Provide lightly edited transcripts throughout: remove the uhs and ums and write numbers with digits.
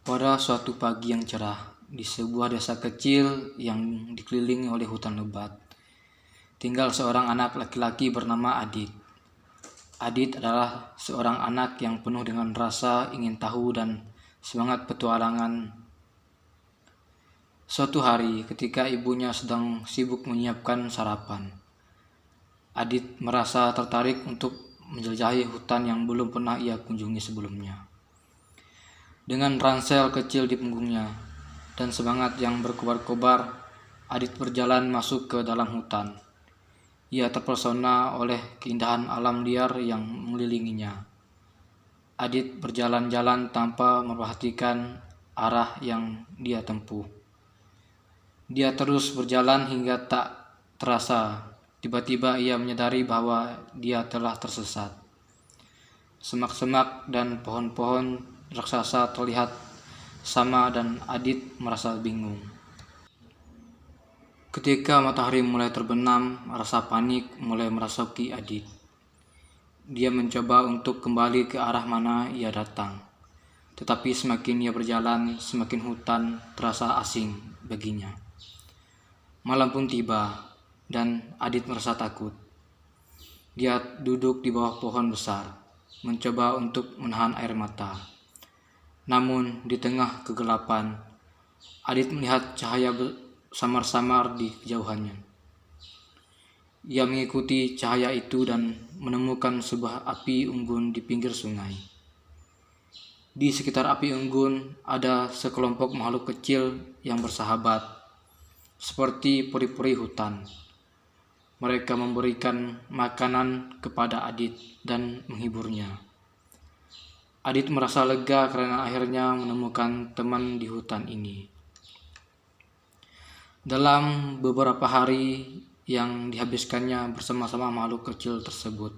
Pada suatu pagi yang cerah, di sebuah desa kecil yang dikelilingi oleh hutan lebat, tinggal seorang anak laki-laki bernama Adit. Adit adalah seorang anak yang penuh dengan rasa ingin tahu dan semangat petualangan. Suatu hari, ketika ibunya sedang sibuk menyiapkan sarapan, Adit merasa tertarik untuk menjelajahi hutan yang belum pernah ia kunjungi sebelumnya. Dengan ransel kecil di punggungnya dan semangat yang berkobar-kobar, Adit berjalan masuk ke dalam hutan. Ia terpesona oleh keindahan alam liar yang mengelilinginya. Adit berjalan-jalan tanpa memperhatikan arah yang dia tempuh. Dia terus berjalan hingga tak terasa. Tiba-tiba ia menyadari bahwa dia telah tersesat. Semak-semak dan pohon-pohon raksasa terlihat sama dan Adit merasa bingung. Ketika matahari mulai terbenam, rasa panik mulai merasuki Adit. Dia mencoba untuk kembali ke arah mana ia datang. Tetapi semakin ia berjalan, semakin hutan terasa asing baginya. Malam pun tiba dan Adit merasa takut. Dia duduk di bawah pohon besar, mencoba untuk menahan air mata. Namun di tengah kegelapan, Adit melihat cahaya samar-samar di kejauhannya. Ia mengikuti cahaya itu dan menemukan sebuah api unggun di pinggir sungai. Di sekitar api unggun ada sekelompok makhluk kecil yang bersahabat, seperti peri-peri hutan. Mereka memberikan makanan kepada Adit dan menghiburnya. Adit merasa lega karena akhirnya menemukan teman di hutan ini. Dalam beberapa hari yang dihabiskannya bersama-sama makhluk kecil tersebut,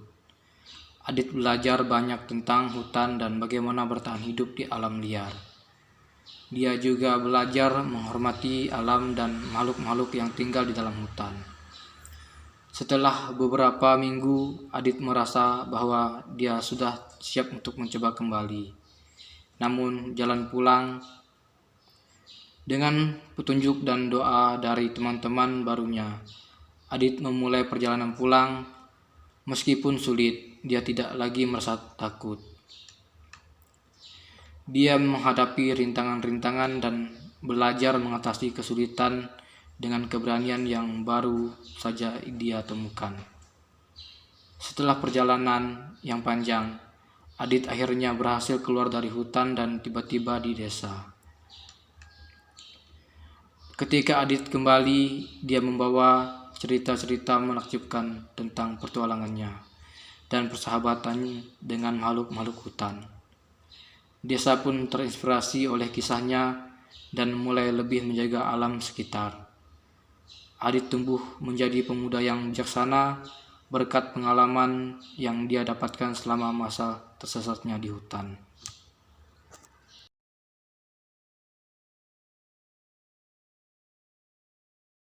Adit belajar banyak tentang hutan dan bagaimana bertahan hidup di alam liar. Dia juga belajar menghormati alam dan makhluk-makhluk yang tinggal di dalam hutan. Setelah beberapa minggu, Adit merasa bahwa dia sudah siap untuk mencoba kembali. Namun jalan pulang, dengan petunjuk dan doa dari teman-teman barunya, Adit memulai perjalanan pulang. Meskipun sulit, dia tidak lagi merasa takut. Dia menghadapi rintangan-rintangan dan belajar mengatasi kesulitan dengan keberanian yang baru saja dia temukan. Setelah perjalanan yang panjang, Adit akhirnya berhasil keluar dari hutan dan tiba-tiba di desa. Ketika Adit kembali, dia membawa cerita-cerita menakjubkan tentang petualangannya dan persahabatannya dengan makhluk-makhluk hutan. Desa pun terinspirasi oleh kisahnya dan mulai lebih menjaga alam sekitar. Adit tumbuh menjadi pemuda yang bijaksana berkat pengalaman yang dia dapatkan selama masa tersesatnya di hutan.